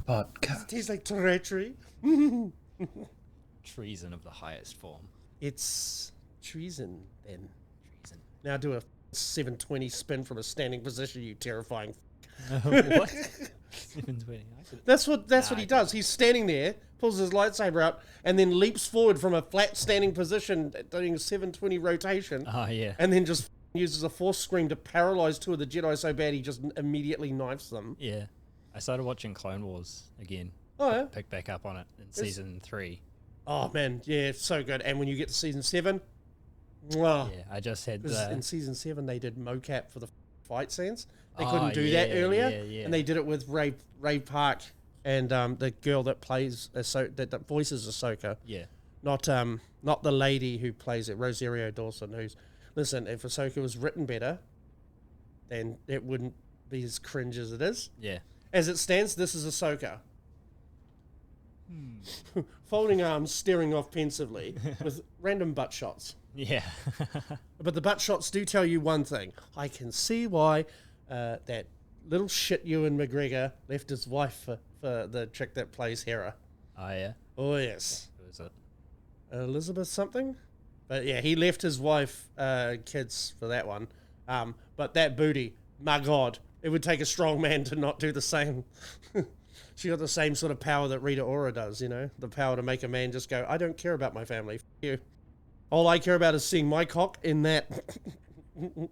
podcast. It tastes like treachery. Treason of the highest form. It's treason, then. Treason. Now do a 720 spin from a standing position, you terrifying. What? 720. That's what he does. He's standing there, pulls his lightsaber out, and then leaps forward from a flat standing position, doing a 720 rotation. Oh, yeah. And then just uses a force scream to paralyze two of the Jedi so bad he just immediately knifes them. Yeah. I started watching Clone Wars again. Oh, yeah? Picked back up on it in season 3. Oh, man. Yeah, it's so good. And when you get to season 7, mwah. Yeah, I just had In season 7, they did mocap for the fight scenes. They couldn't do that earlier. Yeah. And they did it with Ray Park and the girl that plays, that voices Ahsoka. Yeah. Not the lady who plays it, Rosario Dawson, who's... Listen, if Ahsoka was written better, then it wouldn't be as cringe as it is. Yeah. As it stands, this is Ahsoka. Folding arms, staring off pensively, with random butt shots. Yeah. But the butt shots do tell you one thing. I can see why that little shit Ewan McGregor left his wife for the chick that plays Hera. Oh, yeah? Oh, yes. Who is it? Elizabeth something? But yeah, he left his wife, kids for that one. But that booty, my God, it would take a strong man to not do the same. She got the same sort of power that Rita Ora does, you know? The power to make a man just go, I don't care about my family. F you. All I care about is seeing my cock in that. Is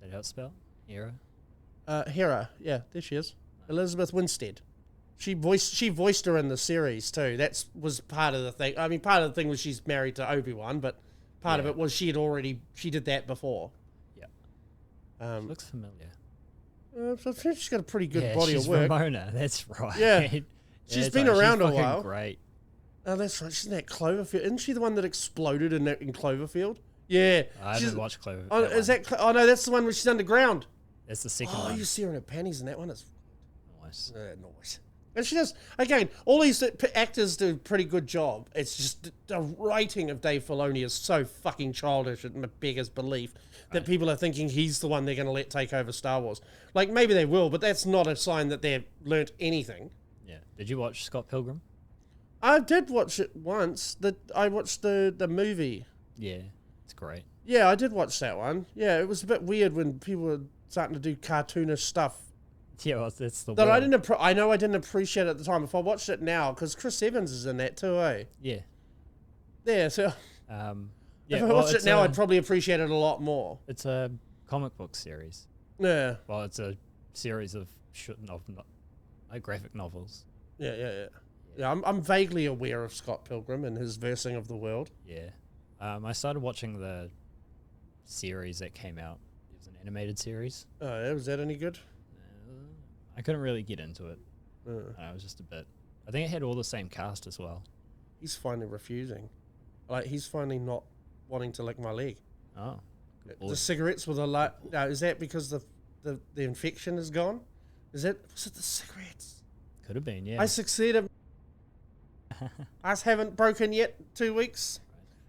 that how it's spelled? Hera? Hera, yeah, there she is. Elizabeth Winstead. She voiced her in the series too. That was part of the thing. I mean, part of the thing was she's married to Obi-Wan, but part of it was she did that before. Yeah. She looks familiar. So I think she's got a pretty good body of she's work. Ramona, that's right. Yeah. She's been around a while. Great. Oh, that's right. She's in that Cloverfield. Isn't she the one that exploded in Cloverfield? Yeah. I haven't watched Cloverfield. Oh, is that? Oh no, that's the one where she's underground. That's the second Oh, one. you see her in her panties in that one. It's Nice. nice. And she does, again, all these actors do a pretty good job. It's just the writing of Dave Filoni is so fucking childish, it beggars belief, that people are thinking he's the one they're going to let take over Star Wars. Like, maybe they will, but that's not a sign that they've learnt anything. Yeah. Did you watch Scott Pilgrim? I did watch it once. I watched the movie. Yeah. It's great. Yeah, I did watch that one. Yeah, it was a bit weird when people were starting to do cartoonish stuff. Yeah, well, that's the That I know I didn't appreciate at the time. If I watched it now, because Chris Evans is in that too, eh? Yeah. Yeah, so yeah, if I watched it now, I'd probably appreciate it a lot more. It's a comic book series. Yeah. Well, it's a series of graphic novels. Yeah. I'm vaguely aware of Scott Pilgrim and his versing of the world. Yeah. I started watching the series that came out. It was an animated series. Oh, yeah, was that any good? I couldn't really get into it. I was just a bit... I think it had all the same cast as well. He's finally refusing. Like, he's finally not wanting to lick my leg. Oh. The cigarettes with a light... is that because the infection is gone? Was it the cigarettes? Could have been, yeah. I succeeded. Us haven't broken yet, 2 weeks.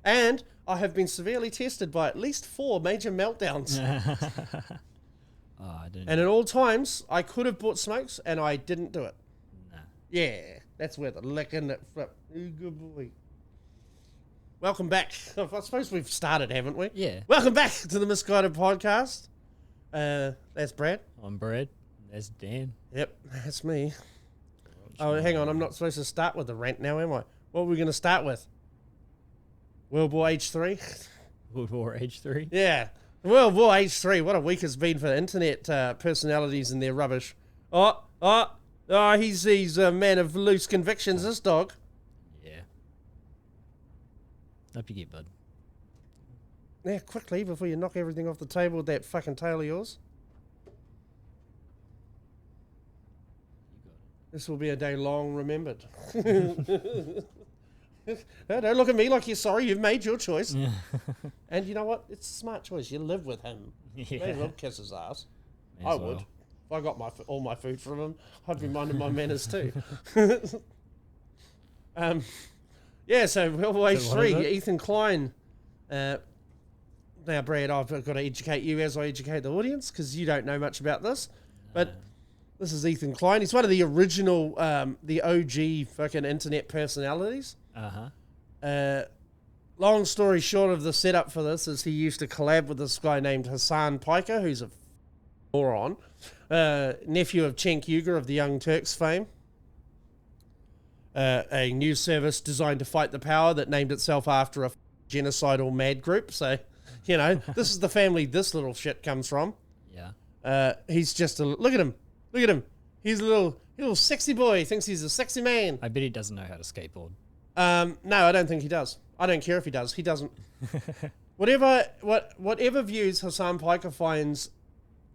And I have been severely tested by at least 4 major meltdowns. Oh, I didn't. And at all times, I could have bought smokes, and I didn't do it. Nah. Yeah, that's where the licking it from. Good boy. Welcome back. I suppose we've started, haven't we? Yeah. Welcome back to the Misguided podcast. That's Brad. I'm Brad. That's Dan. Yep, that's me. Oh, hang on. I'm not supposed to start with the rant now, am I? What are we going to start with? World War H3? World War H3? Yeah. World War H3. What a week it's been for internet personalities and their rubbish. Oh, he's a man of loose convictions, this dog. Yeah. Hope you get, bud. Yeah, quickly, before you knock everything off the table with that fucking tail of yours. This will be a day long remembered. No, don't look at me like you're sorry. You've made your choice. Yeah. And you know what? It's a smart choice. You live with him. Yeah. May as well kiss his ass. May I as would. well. If I got all my food from him, I'd be minding my manners too. Yeah, so World War H3, Ethan Klein. Now, Brad, I've got to educate you as I educate the audience because you don't know much about this. But This is Ethan Klein. He's one of the original, the OG fucking internet personalities. Long story short of the setup for this is he used to collab with this guy named Hassan Piker, who's a moron, nephew of Cenk Uygur of the Young Turks fame. A news service designed to fight the power that named itself after a genocidal mad group. So, you know, this is the family this little shit comes from. Yeah. He's just a... Look at him. Look at him. He's a little sexy boy. He thinks he's a sexy man. I bet he doesn't know how to skateboard. No, I don't think he does. I don't care if he does. He doesn't. Whatever views Hassan Piker finds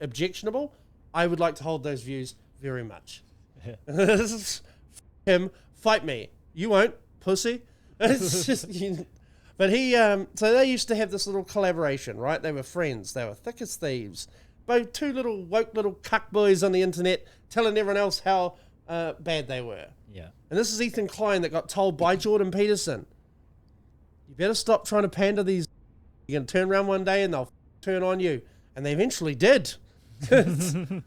objectionable, I would like to hold those views very much. Him, fight me. You won't, pussy. It's just... But he... so they used to have this little collaboration, right? They were friends. They were thick as thieves. Both two little woke little cuck boys on the internet telling everyone else how bad they were. Yeah. And this is Ethan Klein that got told by Jordan Peterson, you better stop trying to pander these. You're going to turn around one day and they'll turn on you. And they eventually did. Ethan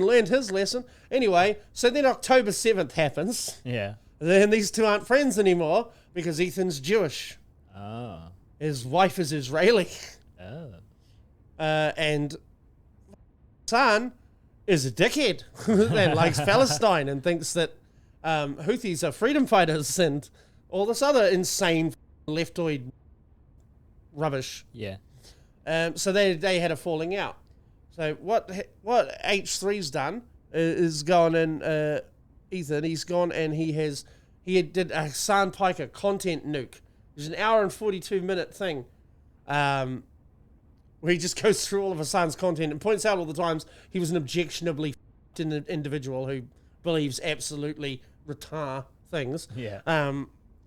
learned his lesson. Anyway, so then October 7th happens. Yeah. And these two aren't friends anymore because Ethan's Jewish. Oh. His wife is Israeli. Oh. And son is a dickhead and likes Palestine and thinks that Houthis are freedom fighters and all this other insane leftoid rubbish. Yeah. So they had a falling out. So what H3's done is gone and Ethan, he's gone and he did a Hassan Piker content nuke. It was an hour and 42-minute thing. Where he just goes through all of Hassan's content and points out all the times he was an objectionably individual who believes absolutely retard things. Yeah.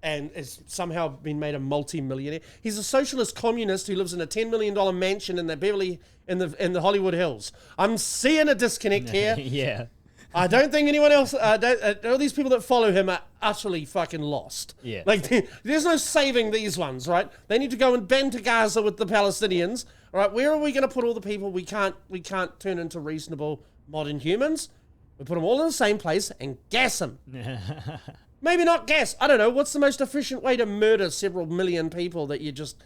And has somehow been made a multi-millionaire. He's a socialist communist who lives in a $10 million mansion in the Hollywood Hills. I'm seeing a disconnect here. Yeah. I don't think anyone else, all these people that follow him are utterly fucking lost. Yeah. Like, there's no saving these ones, right? They need to go and bend to Gaza with the Palestinians. All right, where are we going to put all the people we can't turn into reasonable modern humans? We put them all in the same place and gas them. Maybe not gas. I don't know. What's the most efficient way to murder several million people that you just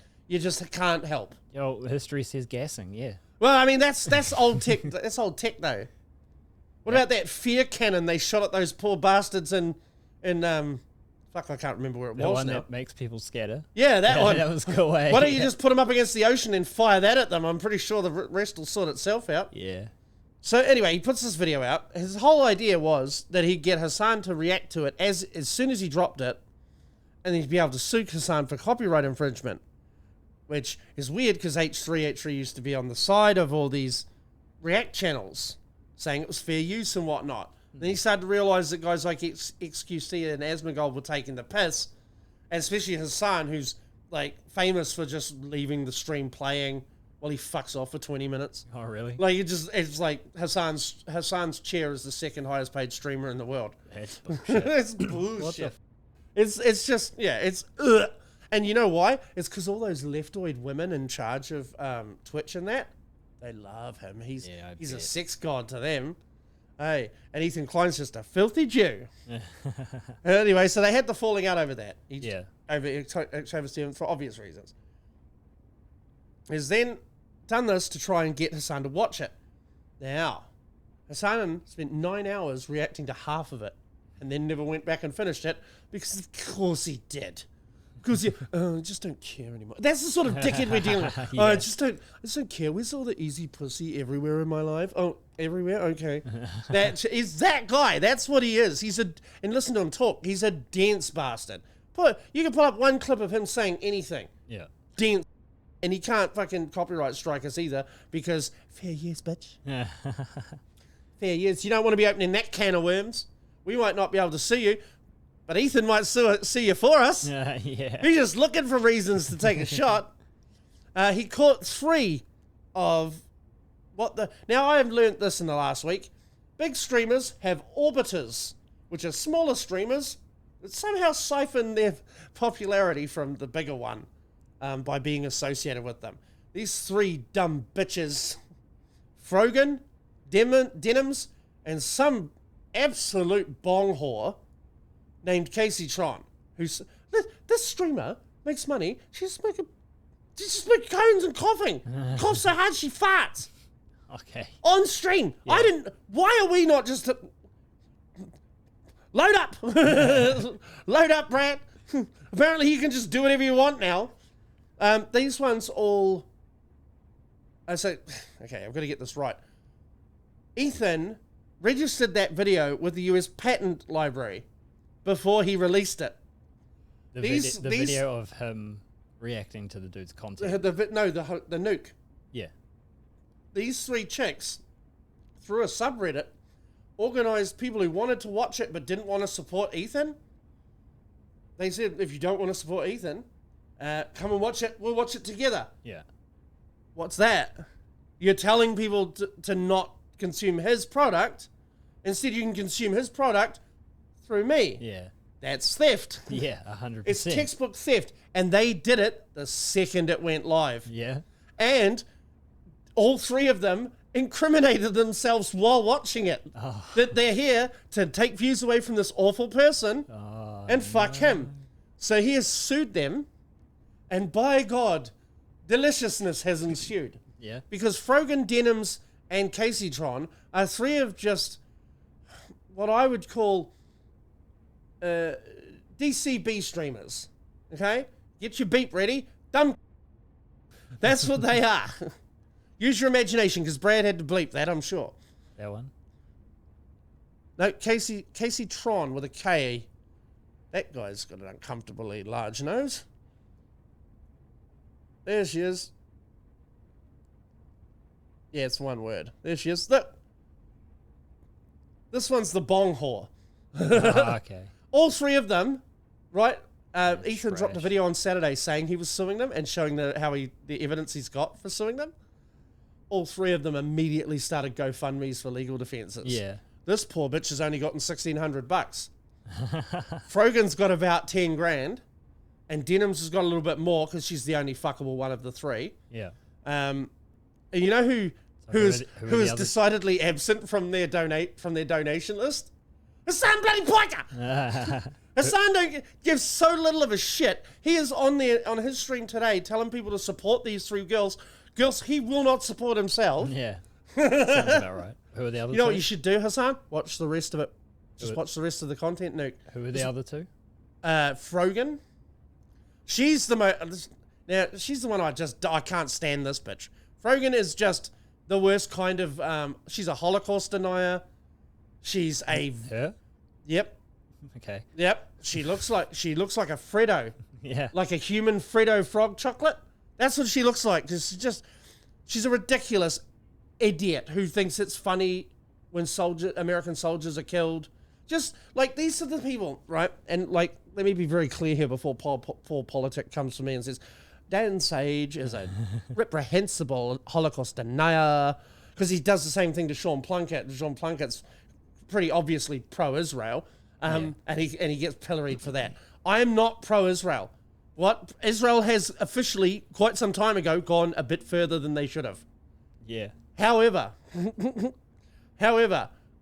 can't help? Yo, history says gassing, yeah. Well, I mean, that's old tech. That's old tech, though. What about that fear cannon they shot at those poor bastards in fuck, I can't remember where it was The one now. that makes people scatter. Yeah, that one. That was cool. Why don't you just put them up against the ocean and fire that at them? I'm pretty sure the rest will sort itself out. Yeah. So anyway, he puts this video out. His whole idea was that he'd get Hassan to react to it as soon as he dropped it, and he'd be able to sue Hassan for copyright infringement, which is weird because H3 used to be on the side of all these React channels, saying it was fair use and whatnot. Then he started to realise that guys like XQC and Asmongold were taking the piss, and especially Hassan, who's like famous for just leaving the stream playing while he fucks off for 20 minutes. Oh, really? Like, it's like Hassan's chair is the second highest paid streamer in the world. That's bullshit. It's bullshit. It's just, yeah, it's ugh. And you know why? It's because all those leftoid women in charge of Twitch and that, they love him. He's a sex god to them. Hey, and Ethan Klein's just a filthy Jew. Anyway, so they had the falling out over that. Over October 7th for obvious reasons. He's then done this to try and get Hassan to watch it. Now, Hassan spent 9 hours reacting to half of it and then never went back and finished it because of course he did. Because I just don't care anymore. That's the sort of dickhead we're dealing with. Yeah. I just don't care. Where's all the easy pussy everywhere in my life? Oh, everywhere? Okay. That is that guy. That's what he is. And listen to him talk. He's a dense bastard. You can put up one clip of him saying anything. Yeah. Dense. And he can't fucking copyright strike us either because fair use, bitch. Fair use. You don't want to be opening that can of worms. We might not be able to see you, but Ethan might see you for us. Yeah. He's just looking for reasons to take a shot. He caught 3 of Now, I have learnt this in the last week. Big streamers have orbiters, which are smaller streamers that somehow siphon their popularity from the bigger one by being associated with them. These 3 dumb bitches, Frogan, Denims, and some absolute bong whore named Casey Tron, who's this streamer makes money. She's making cones and coughing. Coughs so hard she farts. Okay. On stream. Yeah. Why are we not just load up? Load up, Rant. Apparently you can just do whatever you want now. These ones all... okay, I've got to get this right. Ethan registered that video with the US Patent Library before he released it. The video of him reacting to the dude's content. The nuke. Yeah. These 3 chicks, through a subreddit, organized people who wanted to watch it but didn't want to support Ethan. They said, if you don't want to support Ethan, come and watch it. We'll watch it together. Yeah. What's that? You're telling people to not consume his product. Instead, you can consume his product through me. Yeah. That's theft. Yeah, 100%. It's textbook theft. And they did it the second it went live. Yeah. And all 3 of them incriminated themselves while watching it. Oh. That they're here to take views away from this awful person and fuck him. So he has sued them. And by God, deliciousness has ensued. Yeah. Because Frogan, Denims, and Casey Tron are 3 of just what I would call DCB streamers. Okay? Get your beep ready. Dumb. That's what they are. Use your imagination, because Brad had to bleep that, I'm sure. That one? No, Casey Tron with a K. That guy's got an uncomfortably large nose. There she is. Yeah, it's one word. There she is. Look. This one's the bong whore. Okay. All 3 of them, right? That's Ethan dropped a video on Saturday saying he was suing them and showing the evidence he's got for suing them. All 3 of them immediately started GoFundMes for legal defenses. Yeah. This poor bitch has only gotten $1,600. Frogan's got about 10 grand, and Denims has got a little bit more because she's the only fuckable one of the 3. Yeah. And you know who is decidedly absent from their donation list? Hassan bloody Poika! Hassan don't give so little of a shit. He is on his stream today telling people to support these 3 girls. Girls he will not support himself. Yeah. Sounds about right. Who are the other 2? You know what you should do, Hassan? Watch the rest of it. Just watch the rest of the content, Nuke. Who are the other 2? Frogan. She's the she's the one I can't stand this bitch. Frogan is just the worst kind of, she's a Holocaust denier. She's a... Her? Yep. Okay. Yep. She looks like a Freddo. Yeah. Like a human Freddo frog chocolate. That's what she looks like. She's a ridiculous idiot who thinks it's funny when American soldiers are killed. Just like these are the people, right? And like, let me be very clear here before Paul Politic comes to me and says, Dan Sage is a reprehensible Holocaust denier because he does the same thing to Sean Plunkett. Sean Plunkett's pretty obviously pro-Israel, and he gets pilloried for that. I am not pro-Israel. What Israel has officially quite some time ago gone a bit further than they should have. Yeah. However,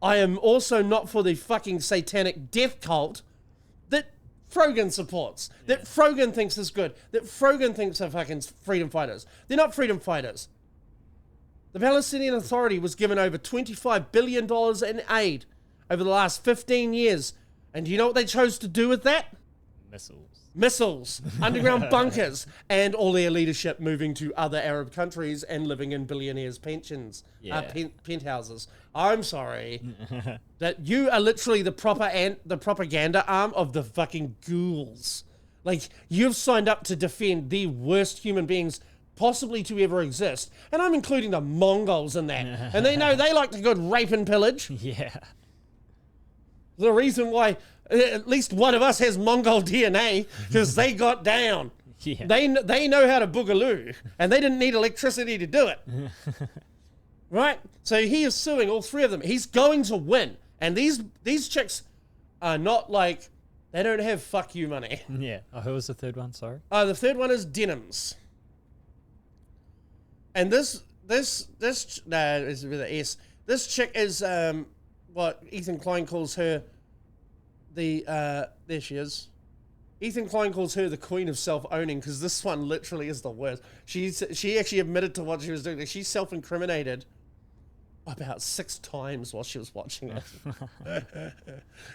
I am also not for the fucking satanic death cult that Frogan supports, that Frogan thinks is good, that Frogan thinks are fucking freedom fighters. They're not freedom fighters. The Palestinian Authority was given over $25 billion in aid over the last 15 years. And do you know what they chose to do with that? Missiles, underground bunkers, and all their leadership moving to other Arab countries and living in billionaires' pensions, penthouses. I'm sorry that you are literally the propaganda arm of the fucking ghouls. Like, you've signed up to defend the worst human beings possibly to ever exist, and I'm including the Mongols in that. And they know they like to go rape and pillage. Yeah. The reason why at least one of us has Mongol DNA because they got down. Yeah. They know how to boogaloo, and they didn't need electricity to do it. Right? So he is suing all 3 of them. He's going to win. And these chicks are not like, they don't have fuck you money. Yeah. Oh, who was the 3rd one? Sorry. The 3rd one is Denims. And this is with an S. This chick is what Ethan Klein calls her there she is. Ethan Klein calls her the queen of self-owning because this one literally is the worst. She actually admitted to what she was doing. She self-incriminated about 6 times while she was watching it.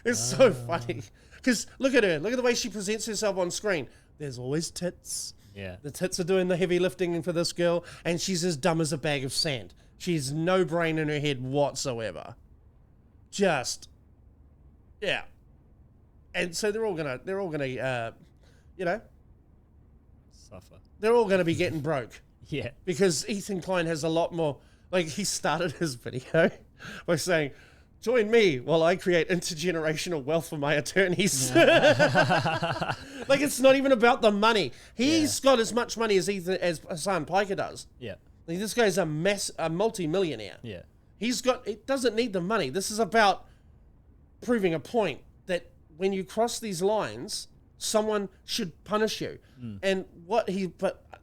It's so funny. Because look at her. Look at the way she presents herself on screen. There's always tits. Yeah. The tits are doing the heavy lifting for this girl, and she's as dumb as a bag of sand. She's no brain in her head whatsoever. Just, yeah. And so they're all gonna, you know, Suffer. they're all gonna be getting broke. Yeah. Because Ethan Klein has a lot more. Like, he started his video by saying, "Join me while I create intergenerational wealth for my attorneys." Like, it's not even about the money. He's got as much money as Hassan Piker does. Yeah. Like, this guy's a multi-millionaire. Yeah. It doesn't need the money. This is about proving a point that when you cross these lines, someone should punish you. And but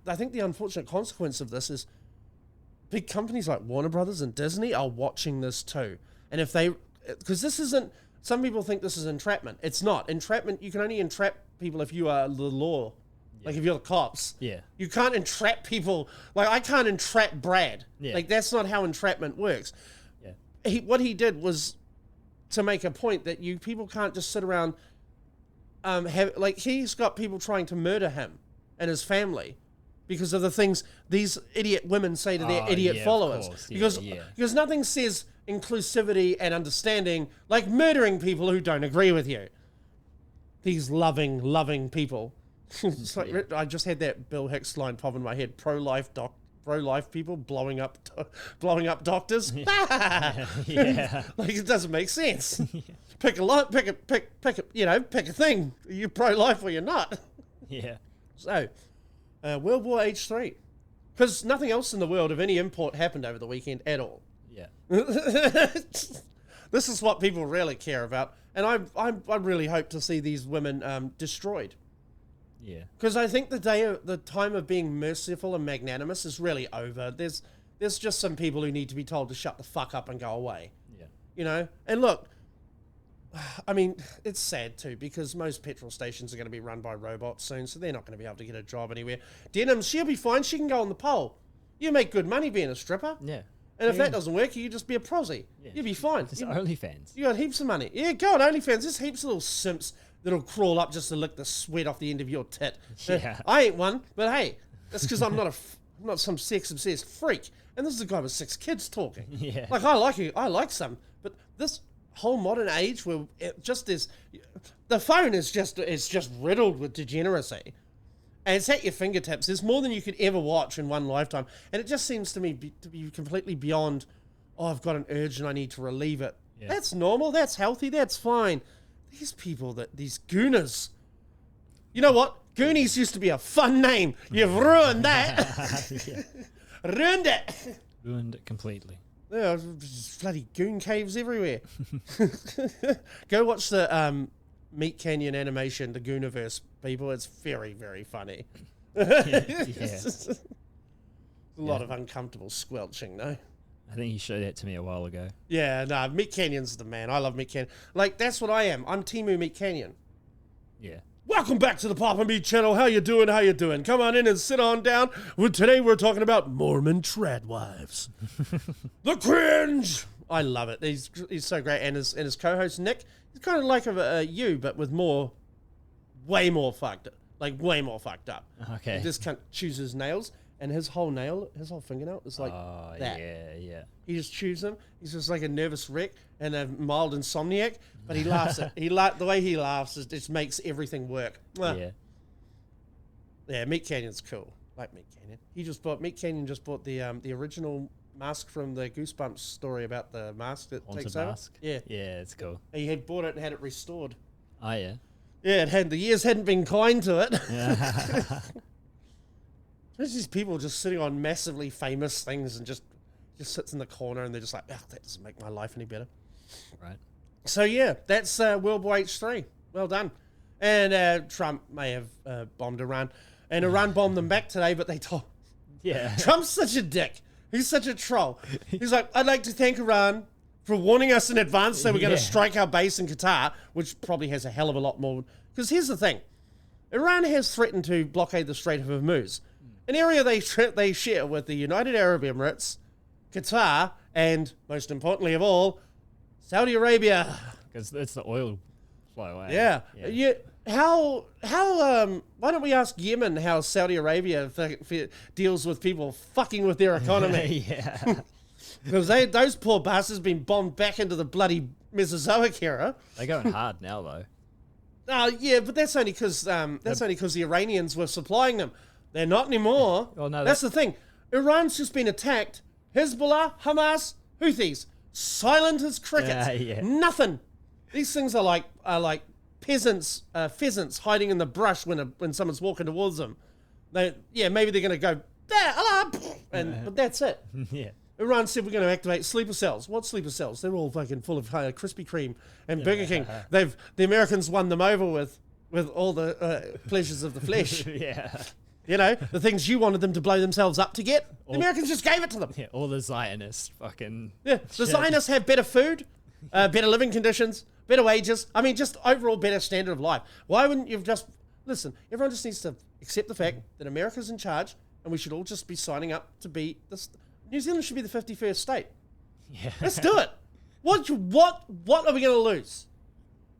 I think the unfortunate consequence of this is big companies like Warner Brothers and Disney are watching this too. And because this isn't, some people think this is entrapment. It's not. Entrapment, you can only entrap people if you are the law. Like if you're the cops. Yeah. You can't entrap people. Like, I can't entrap Brad. Yeah. Like, that's not how entrapment works. Yeah. What he did was to make a point that people can't just sit around, he's got people trying to murder him and his family because of the things these idiot women say to their idiot followers. Because nothing says inclusivity and understanding like murdering people who don't agree with you. These loving people. It's like, I just had that Bill Hicks line pop in my head: pro-life people blowing up doctors. Yeah. Like, it doesn't make sense. Pick a thing. You're pro-life or you're not. Yeah. So, World War H3, because nothing else in the world of any import happened over the weekend at all. Yeah. This is what people really care about, and I really hope to see these women destroyed. Yeah. Because I think the time of being merciful and magnanimous is really over. There's just some people who need to be told to shut the fuck up and go away. Yeah. You know? And look, I mean, it's sad too, because most petrol stations are going to be run by robots soon, so they're not going to be able to get a job anywhere. Denim, she'll be fine. She can go on the pole. You make good money being a stripper. Yeah. And if that doesn't work, you just be a prosy. Yeah. You'll be fine. It's OnlyFans. You got heaps of money. Yeah, go on OnlyFans. There's heaps of little simps that'll crawl up just to lick the sweat off the end of your tit. Yeah. I ain't one, but hey, that's because I'm not some sex-obsessed freak. And this is a guy with 6 kids talking. Yeah. Like, I like you. I like some. But this whole modern age where it just is... The phone is just riddled with degeneracy. And it's at your fingertips. There's more than you could ever watch in one lifetime. And it just seems to me to be completely beyond, I've got an urge and I need to relieve it. Yeah. That's normal. That's healthy. That's fine. These people, these gooners. You know what? Goonies used to be a fun name. You've ruined that. Ruined it. Ruined it completely. Yeah, bloody goon caves everywhere. Go watch the Meat Canyon animation, the Gooniverse, people. It's very, very funny. Yeah. A lot of uncomfortable squelching, though. I think you showed that to me a while ago. Yeah, no, Meat Canyon's the man. I love Meat Canyon. Like, that's what I am. I'm Timu Meat Canyon. Yeah. Welcome back to the Papa Meat channel. How you doing? How you doing? Come on in and sit on down. Today we're talking about Mormon tradwives. The cringe. I love it. He's so great. And his co-host Nick, he's kind of like you, but with way more fucked up. Like, way more fucked up. Okay. He just can't choose his nails. And his whole fingernail is like that. Yeah. He just chews them. He's just like a nervous wreck and a mild insomniac, but he laughs at the way he laughs just makes everything work. Yeah. Yeah, Meat Canyon's cool. Like Meat Canyon. Meat Canyon just bought the original mask from the Goosebumps story about the mask that Haunted takes mask. over. Yeah. Yeah, it's cool. And he had bought it and had it restored. Oh yeah. Yeah, the years hadn't been kind to it. Yeah. There's these people just sitting on massively famous things and just sits in the corner and they're just like, oh, that doesn't make my life any better. Right. So yeah, that's World War H3. Well done. And Trump may have bombed Iran. And Iran bombed them back today, but they told... Yeah. Trump's such a dick. He's such a troll. He's like, I'd like to thank Iran for warning us in advance that we're going Yeah. to strike our base in Qatar, which probably has a hell of a lot more. Because here's the thing. Iran has threatened to blockade the Strait of Hormuz, an area they share with the United Arab Emirates, Qatar, and, most importantly of all, Saudi Arabia. Because it's the oil flow. Yeah. Why don't we ask Yemen how Saudi Arabia deals with people fucking with their economy? Yeah. Because those poor bastards been bombed back into the bloody Mesozoic era. They're going hard now, though. Oh, yeah, but that's only because the Iranians were supplying them. They're not anymore. Well, no, that's the thing. Iran's just been attacked. Hezbollah, Hamas, Houthis, silent as crickets. Yeah. Nothing. These things are like peasants, pheasants hiding in the brush when someone's walking towards them. Maybe they're going to go there, Allah, but that's it. Yeah. Iran said we're going to activate sleeper cells. What sleeper cells? They're all fucking full of Krispy Kreme and Burger King. The Americans won them over with all the pleasures of the flesh. Yeah. You know, the things you wanted them to blow themselves up to get. The Americans just gave it to them. Yeah, all the Zionists fucking... Yeah, the Zionists have better food, better living conditions, better wages. I mean, just overall better standard of life. Why wouldn't you just... Listen, everyone just needs to accept the fact that America's in charge and we should all just be signing up to be... New Zealand should be the 51st state. Yeah. Let's do it. What are we going to lose?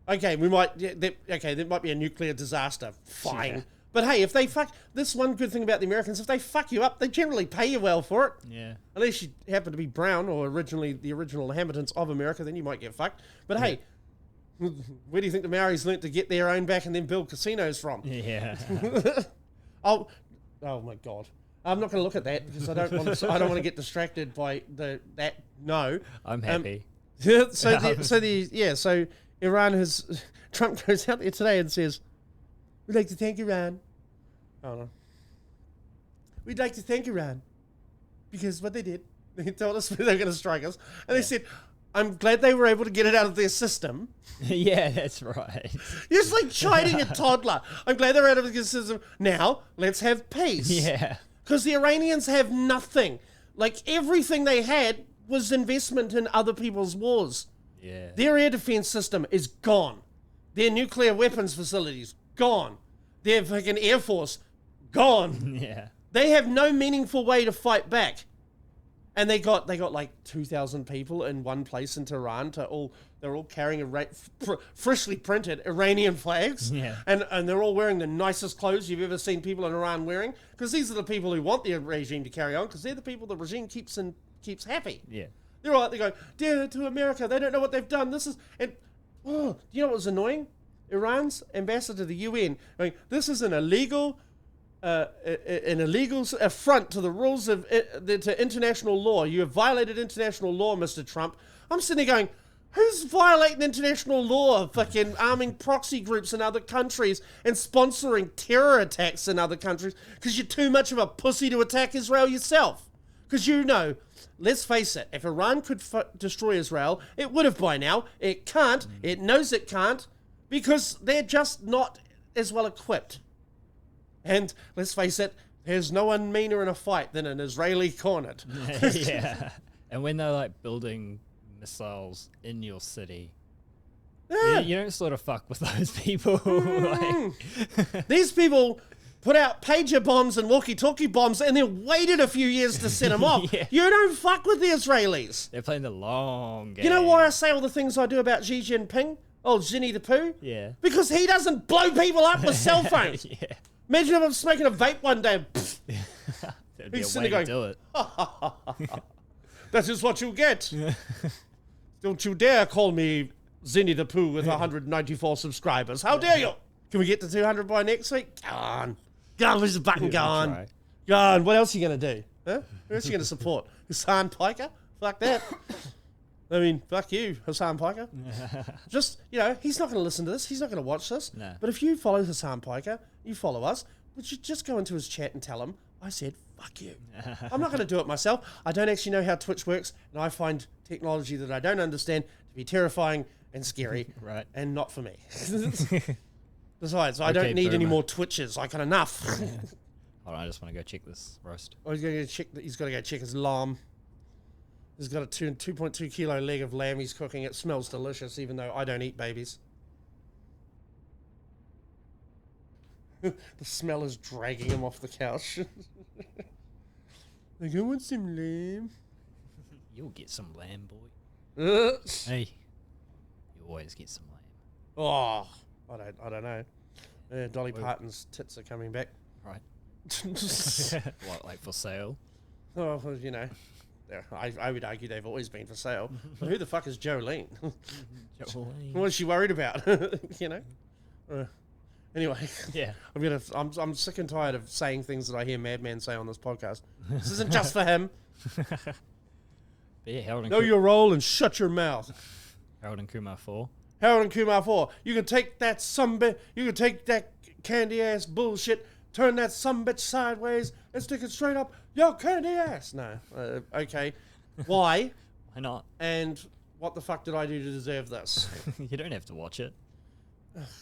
Okay, there might be a nuclear disaster. Fine. Yeah. But hey, if they fuck... This one good thing about the Americans, if they fuck you up, they generally pay you well for it. Yeah. Unless you happen to be brown or the original inhabitants of America, then you might get fucked. But hey, where do you think the Maoris learnt to get their own back and then build casinos from? Yeah. Oh my God. I'm not going to look at that because I don't want to get distracted by that. No. I'm happy. So Iran has... Trump goes out there today and says, we'd like to thank Iran. Oh, no. We'd like to thank Iran because what they did, they told us they were going to strike us. And they said, I'm glad they were able to get it out of their system. Yeah, that's right. You're just like chiding a toddler. I'm glad they're out of the system. Now, let's have peace. Yeah. Because the Iranians have nothing. Like, everything they had was investment in other people's wars. Yeah. Their air defense system is gone. Their nuclear weapons facilities, gone. Their fucking air force, gone. Yeah. They have no meaningful way to fight back. And they got like 2,000 people in one place in Tehran they're all carrying freshly printed Iranian flags. Yeah. And they're all wearing the nicest clothes you've ever seen people in Iran wearing. Because these are the people who want the regime to carry on, because they're the people the regime keeps happy. Yeah. They're all out there going, dear to America, they don't know what they've done. Do you know what was annoying? Iran's ambassador to the UN going, this is an illegal affront to the rules of to international law. You have violated international law, Mr. Trump. I'm sitting there going, who's violating international law? Fucking arming proxy groups in other countries and sponsoring terror attacks in other countries because you're too much of a pussy to attack Israel yourself. Because let's face it, if Iran could destroy Israel, it would have by now. It can't. It knows it can't because they're just not as well equipped. And let's face it, there's no one meaner in a fight than an Israeli cornet. Yeah. And when they're like building missiles in your city, you don't sort of fuck with those people. These people put out pager bombs and walkie-talkie bombs and then waited a few years to set them off. Yeah. You don't fuck with the Israelis. They're playing the long game. You know why I say all the things I do about Xi Jinping? Oh, Zinni the Pooh? Yeah. Because he doesn't blow people up with cell phones. Yeah. Imagine if I'm smoking a vape one day. That'd be He's a way sitting to do it. That is what you get. Don't you dare call me Zinni the Pooh with 194 subscribers. How dare you? Can we get to 200 by next week? Gone. Where's the button gone? Try. Gone. What else are you going to do? Huh? Who else are you going to support? Hassan Piker? Fuck that. I mean, fuck you, Hassan Piker. Just, he's not going to listen to this. He's not going to watch this. No. But if you follow Hassan Piker, you follow us, would you just go into his chat and tell him, I said, fuck you. I'm not going to do it myself. I don't actually know how Twitch works, and I find technology that I don't understand to be terrifying and scary. Right. And not for me. Besides, I don't need any more Twitches. I got enough. Hold on, I just want to go check this roast. Oh, he's got to go check his lamb. He's got a 2.2 kilo leg of lamb he's cooking. It smells delicious, even though I don't eat babies. The smell is dragging him off the couch. Like, I want some lamb. You'll get some lamb, boy. Hey. You always get some lamb. Oh, I don't know. Dolly Parton's tits are coming back. Right. What, like for sale? Oh, well, you know. I would argue they've always been for sale. But who the fuck is Jolene? Jolene. What is she worried about? You know? Anyway, Yeah. I'm sick and tired of saying things that I hear madmen say on this podcast. This isn't just for him. But yeah, Know your role and shut your mouth. Harold and Kumar 4. Harold and Kumar 4. You can take that you can take that candy ass bullshit, turn that sumbitch sideways, and stick it straight up your candy ass. No. Okay. Why? Why not? And what the fuck did I do to deserve this? You don't have to watch it.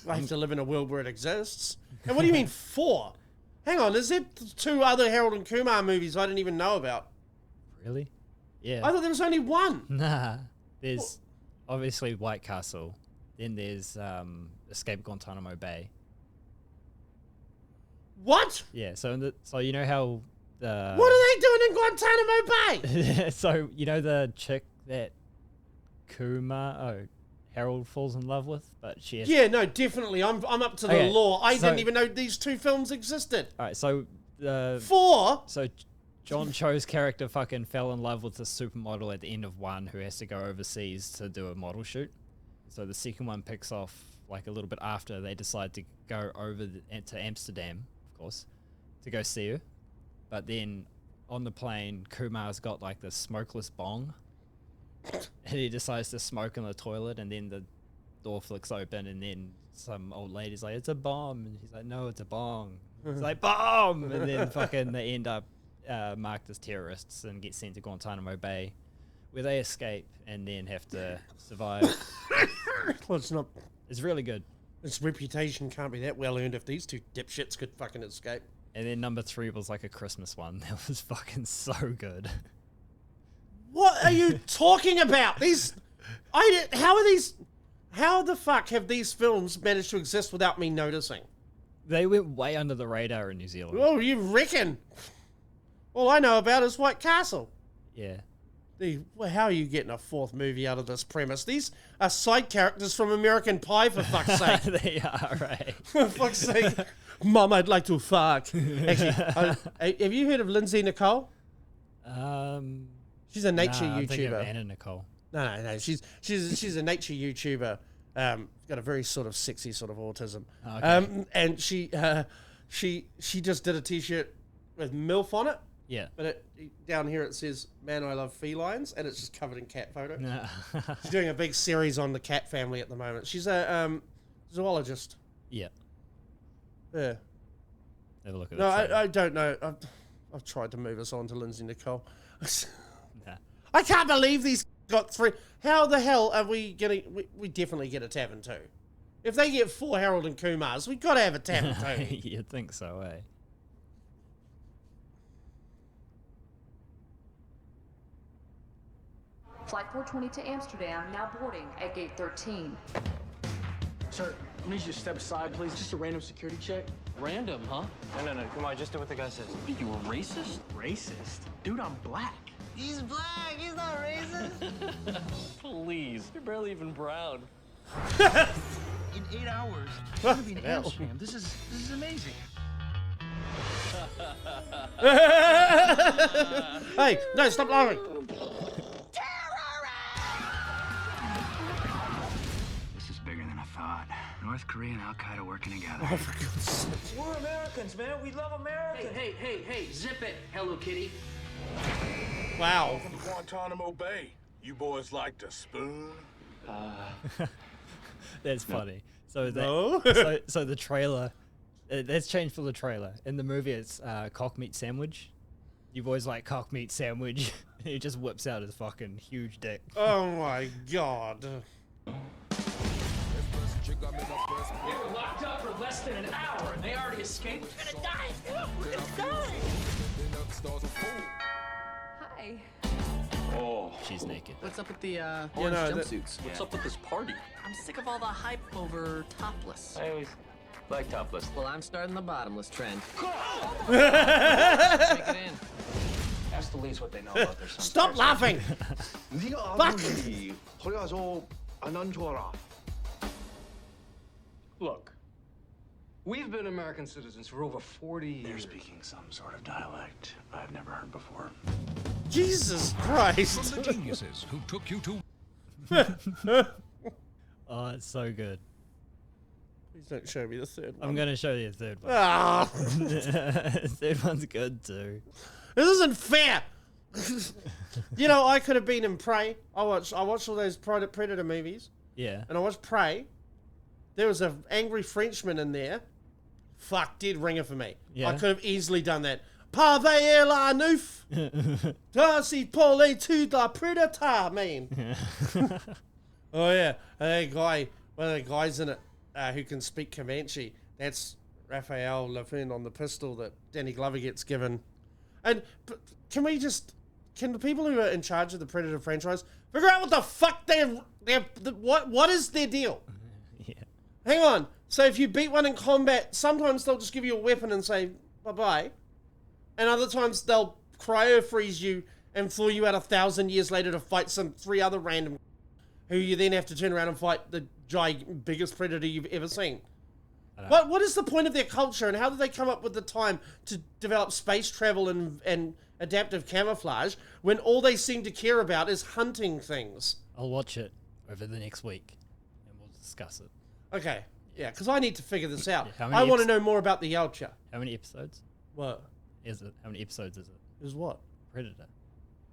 I have to live in a world where it exists. And what do you mean 4? Hang on, is there 2 other Harold and Kumar movies I didn't even know about? Really? Yeah. I thought there was only 1. Nah. There's obviously White Castle. Then there's Escape Guantanamo Bay. What? Yeah. So you know how the What are they doing in Guantanamo Bay? so you know the chick that Harold falls in love with, but she has... Yeah, no, definitely. I'm up to the Okay, law. I so- didn't even know these 2 films existed. All right. So 4? So John Cho's character fucking fell in love with the supermodel at the end of 1 who has to go overseas to do a model shoot. So the second one picks off like a little bit after they decide to go over to Amsterdam, of course, to go see her. But then on the plane, Kumar's got like the smokeless bong. And he decides to smoke in the toilet, and then the door flicks open, and then some old lady's like, "It's a bomb," and he's like, "No, it's a bong." It's like, "Bomb!" And then fucking they end up marked as terrorists and get sent to Guantanamo Bay, where they escape and then have to survive. Well, it's not. It's really good. Its reputation can't be that well earned if these 2 dipshits could fucking escape. And then number 3 was like a Christmas one. That was fucking so good. What are you talking about? How the fuck have these films managed to exist without me noticing? They went way under the radar in New Zealand. Oh, you reckon? All I know about is White Castle. Yeah. How are you getting a 4th movie out of this premise? These are side characters from American Pie, for fuck's sake. They are, right. For fuck's sake. Mom, I'd like to fuck. Actually, have you heard of Lindsay Nicole? She's a nature I'm thinking of YouTuber. Anna Nicole. No. She's a nature YouTuber. Got a very sort of sexy sort of autism. Okay. And she just did a T-shirt with MILF on it. Yeah. But down here it says, "Man, I love felines," and it's just covered in cat photo. Nah. She's doing a big series on the cat family at the moment. She's a zoologist. Yeah. Yeah. Have a look at No, it. I don't know. I've tried to move us on to Lindsay Nicole. Nah. I can't believe these got 3. How the hell are we getting... We definitely get a tavern too. If they get 4 Harold and Kumars, we got to have a tavern too. You'd think so, eh? Flight 420 to Amsterdam, now boarding at gate 13. Sir, I need you to step aside, please. Just a random security check. Random, huh? No. Come on, just do what the guy says. What, you a racist? Racist? Dude, I'm black. He's black. He's not racist. Please, you're barely even brown. In 8 hours, I'm gonna be in hell. Amsterdam. This is amazing. Hey, no, stop laughing. This is bigger than I thought. North Korea and Al Qaeda working together. Oh, for God's sake. We're Americans, man. We love America. Hey, zip it, Hello Kitty. Wow. Welcome to Guantanamo Bay. You boys like to spoon? That's funny. So No. so the trailer, that's changed for the trailer. In the movie, it's cock meat sandwich. You boys like cock meat sandwich. He just whips out his fucking huge dick. Oh my God. They were locked up for less than an hour, and they already escaped. We're gonna die. We're gonna die. Hi. She's naked. What's up with the orange know, that- jumpsuits? What's up with this party? I'm sick of all the hype over topless. I always like topless. Well, I'm starting the bottomless trend. Take it in. Ask the leads what they know about their son. Stop laughing! 네가 Fuck. 아버지 허리가 안 좋아라. Look, we've been American citizens for over 40 years. They're speaking some sort of dialect I've never heard before. Jesus Christ! From the geniuses who took you to Oh, it's so good. Please don't show me the third one. I'm gonna show you a third one. Ah, Third one's good too. this isn't fair. You know, I could have been in Prey. I watched all those Predator movies, Yeah. and I watched Prey. There was an angry Frenchman in there. Fuck, dead ringer for me. Yeah. I could have easily done that. Parveille la neuf. Darcy Paulie to the Predator, man. Oh yeah, and that guy, one of the guys in it who can speak Comanche. That's Raphael Lafin on the pistol that Danny Glover gets given. And can the people who are in charge of the Predator franchise figure out what the fuck what is their deal? Yeah. Hang on. So if you beat one in combat, sometimes they'll just give you a weapon and say bye-bye. And other times they'll cryo-freeze you and flew you out 1,000 years later to fight some 3 other random who you then have to turn around and fight the biggest predator you've ever seen. What is the point of their culture, and how did they come up with the time to develop space travel and adaptive camouflage when all they seem to care about is hunting things? I'll watch it over the next week, and we'll discuss it. Okay, yeah, because I need to figure this out. Yeah, how many I want to know more about the Yelcha. How many episodes What? is it? How many episodes is it? Is what? Predator.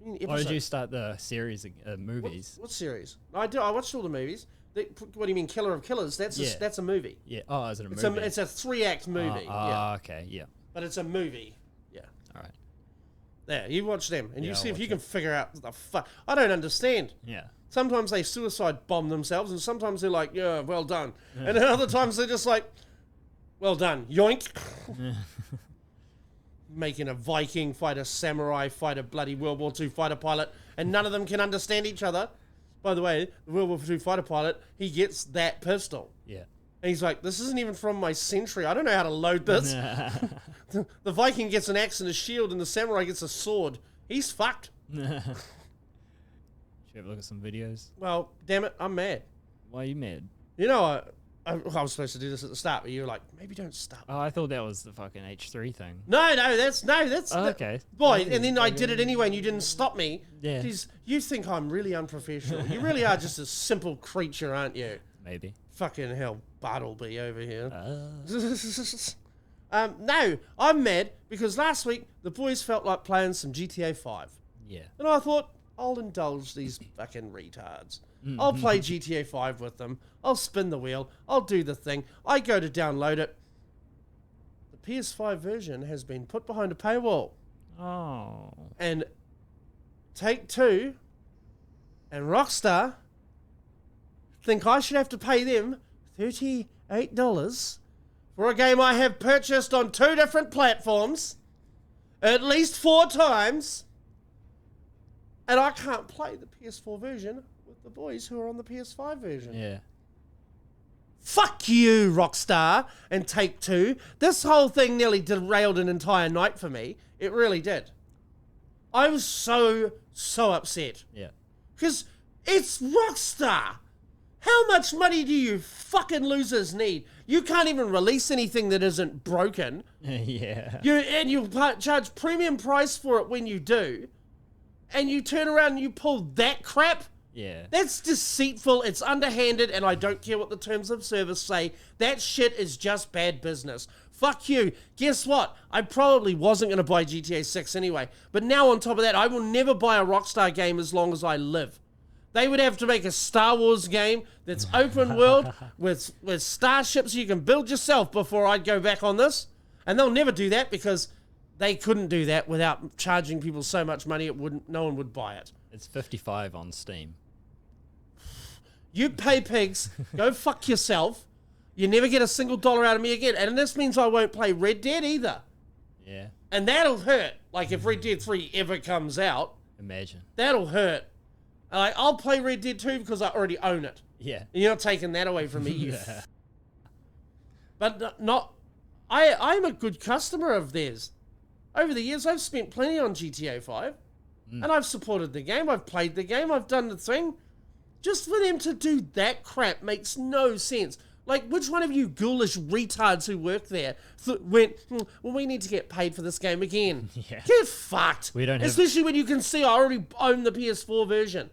You mean Why did you episode? start the series, movies? What series? I watched all the movies. What do you mean, Killer of Killers? That's Yeah. that's a movie. Yeah. Oh, is it a It's movie? it's a 3-act movie. Yeah, Okay. Yeah. but it's a movie. Yeah. All right. There, you watch them and you Yeah, see I'll if you watch can figure out the fuck. I don't understand. Yeah. Sometimes they suicide bomb themselves, and sometimes they're like, "Yeah, well done," and then other times they're just like, "Well done, yoink." Making a Viking fight a samurai, fight a bloody World War II fighter pilot, and none of them can understand each other. By the way, the World War II fighter pilot, he gets that pistol. Yeah. And he's like, this isn't even from my century. I don't know how to load this. The Viking gets an axe and a shield, and the samurai gets a sword. He's fucked. Should we have a look at some videos? Well, damn it, I'm mad. Why are you mad? You know, I was supposed to do this at the start, but you were like, maybe don't start. Oh, I thought that was the fucking H3 thing. No, that's Oh, okay. Boy, and then I did it anyway, and you didn't stop me. Yeah. Jeez, you think I'm really unprofessional. You really are just a simple creature, aren't you? Maybe. Fucking hell, Bartleby over here. Uh, No, I'm mad because last week the boys felt like playing some GTA 5. yeah. And I thought, I'll indulge these fucking retards. I'll play GTA 5 with them. I'll spin the wheel. I'll do the thing. I go to download it. The PS5 version has been put behind a paywall. Oh. And Take-Two and Rockstar think I should have to pay them $38 for a game I have purchased on 2 different platforms at least 4 times. And I can't play the PS4 version with the boys who are on the PS5 version. Yeah. Fuck you, Rockstar and Take-Two. This whole thing nearly derailed an entire night for me. It really did. I was so upset. Yeah. Because it's Rockstar. How much money do you fucking losers need? You can't even release anything that isn't broken. Yeah. You charge premium price for it when you do. And you turn around and you pull that crap? Yeah. That's deceitful, it's underhanded, and I don't care what the terms of service say. That shit is just bad business. Fuck you. Guess what? I probably wasn't going to buy GTA 6 anyway. But now on top of that, I will never buy a Rockstar game as long as I live. They would have to make a Star Wars game that's open world with starships you can build yourself before I'd go back on this. And they'll never do that because they couldn't do that without charging people so much money no one would buy it. It's 55 on Steam. You pay pigs, go fuck yourself. You never get a single dollar out of me again. And this means I won't play Red Dead either. Yeah. And that'll hurt. Like if Red Dead 3 ever comes out, Imagine. That'll hurt. Like, I'll play Red Dead 2 because I already own it. Yeah. And you're not taking that away from me, But I'm a good customer of theirs. Over the years, I've spent plenty on GTA 5. And I've supported the game. I've played the game. I've done the thing. Just for them to do that crap makes no sense. Like, which one of you ghoulish retards who work there went, well, we need to get paid for this game again. Yeah. Get fucked. We don't have... Especially when you can see I already own the PS4 version.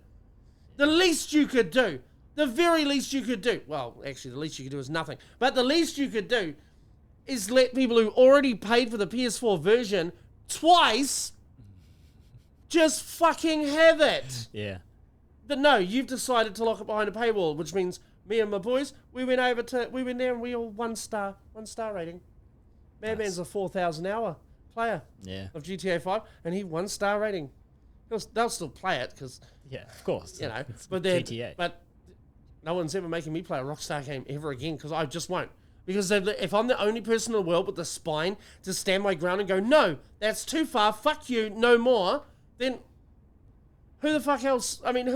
The least you could do, the very least you could do, well, actually, the least you could do is nothing, but the least you could do is let people who already paid for the PS4 version twice just fucking have it. Yeah. But no, you've decided to lock it behind a paywall, which means me and my boys, we went there and we all one star rating. Madman's a 4,000 hour player of GTA 5, and he 1 star rating. They'll still play it because, yeah, of course, you know, it's but GTA. But no one's ever making me play a Rockstar game ever again because I just won't. Because if I'm the only person in the world with the spine to stand my ground and go, no, that's too far, fuck you, no more, then who the fuck else? I mean,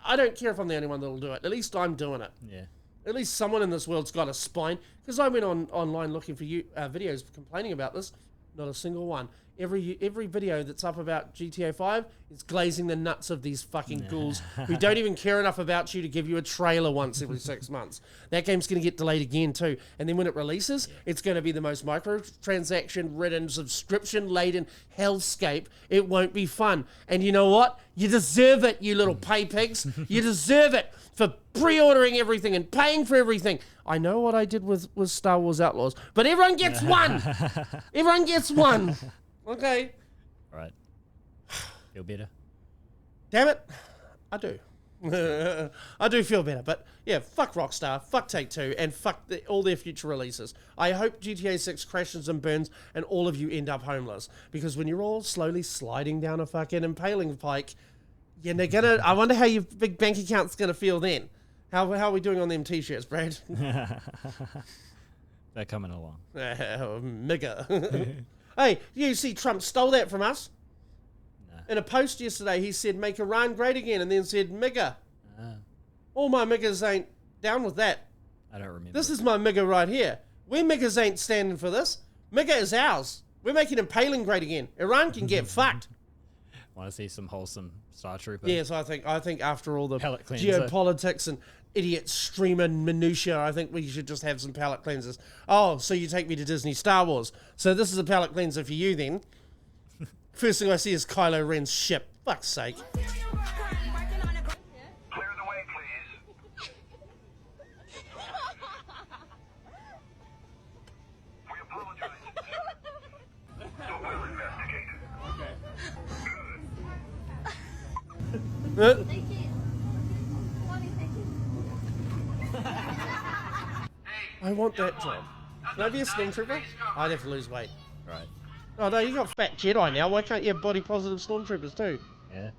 I don't care if I'm the only one that'll do it. At least I'm doing it. Yeah. At least someone in this world's got a spine. Because I went online looking for videos complaining about this. Not a single one. Every video that's up about GTA 5 is glazing the nuts of these fucking ghouls who don't even care enough about you to give you a trailer once every 6 months. That game's going to get delayed again too. And then when it releases, it's going to be the most microtransaction-ridden, subscription-laden hellscape. It won't be fun. And you know what? You deserve it, you little pay pigs. You deserve it for pre-ordering everything and paying for everything. I know what I did with Star Wars Outlaws, but everyone gets one. Everyone gets one. Okay. All right. Feel better? Damn it. I do. I do feel better. But yeah, fuck Rockstar, fuck Take-Two, and fuck all their future releases. I hope GTA 6 crashes and burns and all of you end up homeless. Because when you're all slowly sliding down a fucking impaling pike, I wonder how your big bank account's going to feel then. How are we doing on them t-shirts, Brad? They're coming along. Migger. Hey, you see Trump stole that from us? No. In a post yesterday, he said, make Iran great again, and then said, Migger. All my Miggers ain't down with that. I don't remember. This is my Migger right here. We Miggers ain't standing for this. Migger is ours. We're making impaling great again. Iran can get fucked. Want to see some wholesome Star Trooper? Yes, I think after all the palate cleanser, geopolitics and idiot streamer minutia, I think we should just have some palate cleansers. Oh, so you take me to Disney Star Wars. So this is a palate cleanser for you then. First thing I see is Kylo Ren's ship. Fuck's sake. Clear the way, please. We apologize. We'll investigate. Okay. I want that job. Can I be a Stormtrooper? I'd have to lose weight. Right. Oh no, you got fat Jedi now. Why can't you have body positive Stormtroopers too? Yeah.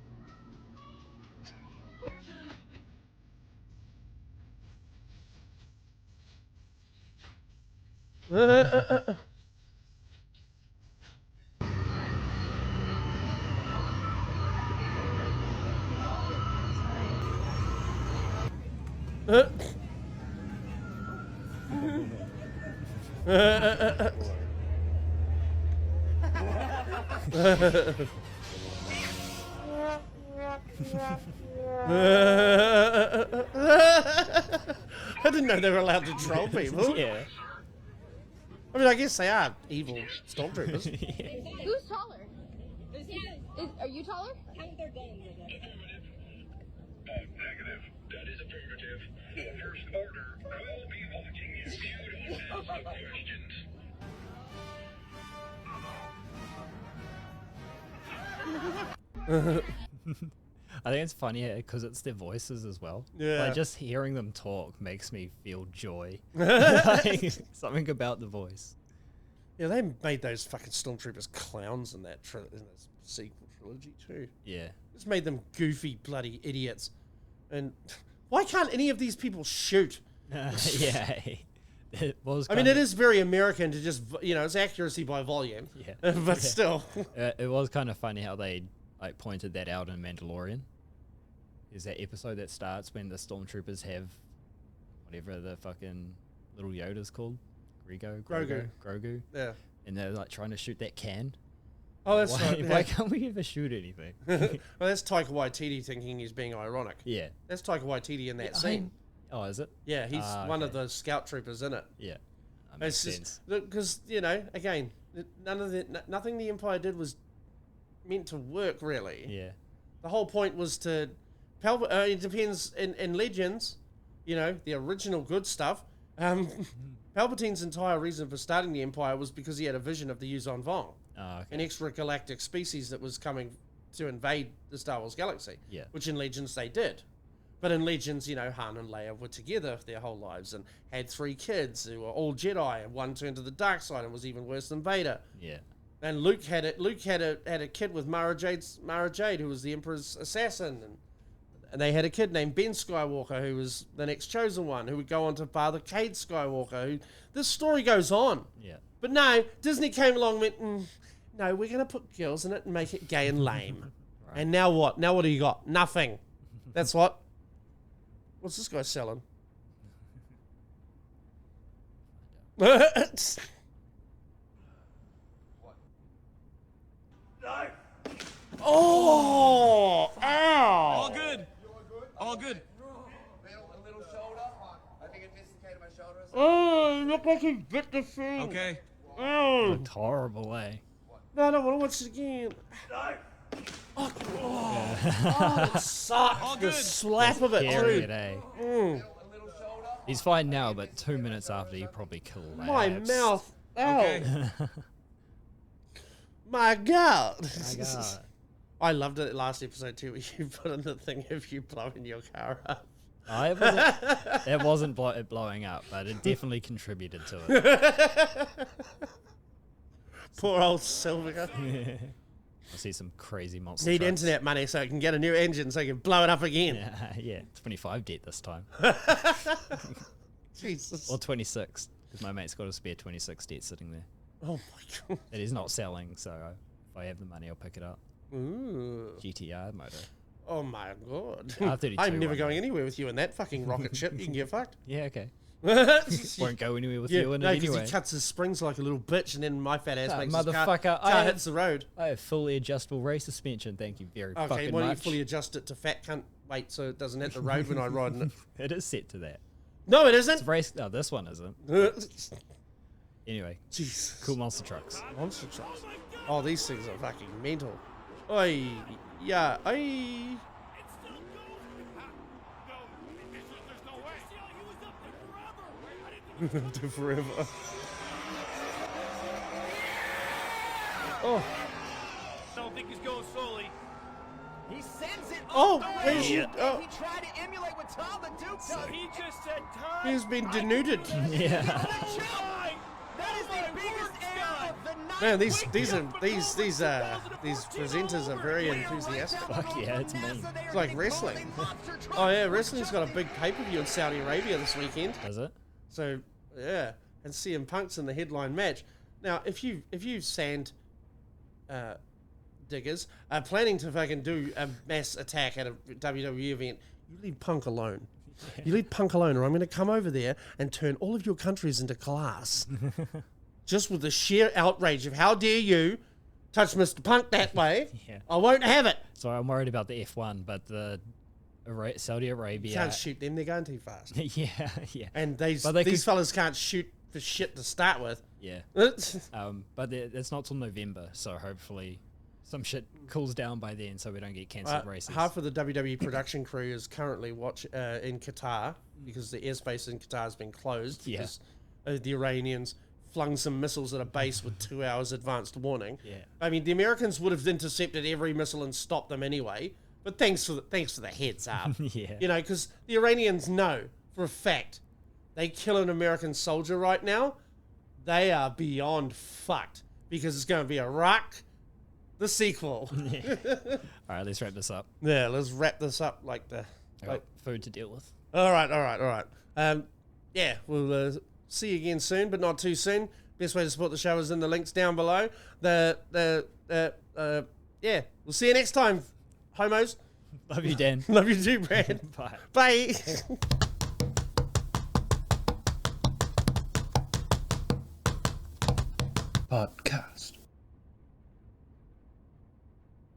I didn't know they were allowed to troll people. Yeah. I mean, I guess they are evil Stormtroopers. Who's taller? Are you taller? Negative. That is affirmative. First order, we'll be watching you. You don't ask questions. I think it's funny because it's their voices as well. Yeah. Like just hearing them talk makes me feel joy. Like, something about the voice. Yeah, they made those fucking Stormtroopers clowns in that sequel trilogy too. Yeah. Just made them goofy bloody idiots. And why can't any of these people shoot? Yeah. It was. I mean, it is very American to just, it's accuracy by volume. Yeah. But still. It was kind of funny how they like pointed that out in Mandalorian. There's that episode that starts when the Stormtroopers have whatever the fucking little Yoda's called, Grogu. Yeah. And they're like trying to shoot that can. Oh, that's why, right. Yeah. Why can't we ever shoot anything? Well, that's Taika Waititi thinking he's being ironic. Yeah. That's Taika Waititi in that scene. Oh, is it? Yeah, he's one of okay. the scout troopers in it. Yeah. That makes sense. Because, again, nothing the Empire did was meant to work, really. Yeah. The whole point was to... it depends, in Legends, the original good stuff, Palpatine's entire reason for starting the Empire was because he had a vision of the Yuuzhan Vong. Oh, okay. An extragalactic species that was coming to invade the Star Wars galaxy. Yeah. Which in Legends they did. But in Legends, Han and Leia were together their whole lives and had 3 kids who were all Jedi, and one turned to the dark side and was even worse than Vader. Yeah. And Luke had a kid with Mara Jade, who was the Emperor's assassin, and they had a kid named Ben Skywalker, who was the next chosen one, who would go on to father Cade Skywalker. This story goes on. Yeah. But no, Disney came along and went, no, we're going to put girls in it and make it gay and lame. Right. And now what? Now what do you got? Nothing. That's what? What's this guy selling? Oh! Ow! All good. All good. A little shoulder. I think it dislocated my shoulder. Oh, look like he bit the thing. Okay. Oh. Looked horrible, eh? No, I don't want to watch it again. Oh, it sucked. All The good. slap of it, Carry too. it, eh? Mm. He's fine now, but 2 minutes after, he probably killed My abs. mouth. Ow. Okay. My God. My God. I loved it last episode too, where you put in the thing of you blowing your car up. Oh, it wasn't blowing up, but it definitely contributed to it. Poor old Sylvia. I see some crazy monster Need trucks. internet money so I can get a new engine so I can blow it up again. Yeah, 25 debt this time. Jesus. Or 26, because my mate's got a spare 26 debt sitting there. Oh my God. That he's not selling, so if I have the money, I'll pick it up. Ooh. GTR motor. Oh my God. R32 I'm never one going day. anywhere with you in that fucking rocket ship. You can get fucked. Yeah, okay. Won't Won't go anywhere with you in it because anyway. he cuts his springs like a little bitch, and then my fat ass makes motherfucker, his car hits the road. I have fully adjustable race suspension, thank you very Okay, fucking why don't you much. fully adjust it to fat cunt weight so it doesn't hit the road when I ride in it? It is set to that. No, it It's isn't. race. No, this one isn't. Anyway, Jesus. cool monster trucks. Monster trucks. Oh, these things are fucking mental. Oi, yeah, oi. To forever. Oh. I don't think he's going slowly. He sends it Oh, up the where's way. you- oh. He tried to emulate what Tom the Duke does. He just said time. He's been denuded. Yeah. That is the biggest error of the night. Man, these presenters are very enthusiastic. Fuck yeah, it's mean. It's like wrestling. Oh yeah, wrestling's got a big pay-per-view in Saudi Arabia this weekend. Does it? So yeah, and CM Punk's in the headline match. Now, if you sand diggers are planning to fucking do a mass attack at a WWE event, you leave Punk alone. You leave Punk alone, or I'm going to come over there and turn all of your countries into glass. Just with the sheer outrage of how dare you touch Mr. Punk that way. Yeah. I won't have it. So I'm worried about the F1, but the Saudi Arabia. You can't shoot them, they're going too fast. Yeah, yeah. And But these they could- fellas can't shoot for shit to start with. Yeah. But it's not till November, so hopefully some shit cools down by then, so we don't get cancelled races. Half of the WWE production crew is currently in Qatar because the airspace in Qatar has been closed Yeah. because the Iranians flung some missiles at a base with 2 hours advanced warning. Yeah. I mean, the Americans would have intercepted every missile and stopped them anyway. But thanks for the heads up. Yeah. You know, because the Iranians know for a fact they kill an American soldier right now, they are beyond fucked because it's going to be Iraq, the sequel. All right, let's wrap this up. Yeah, let's wrap this up like the. I got food to deal with. All right. Yeah, we'll see you again soon, but not too soon. Best way to support the show is in the links down below. yeah, we'll see you next time, homos. Love you, Dan. Love you too, Brad. Bye. Bye. Podcast.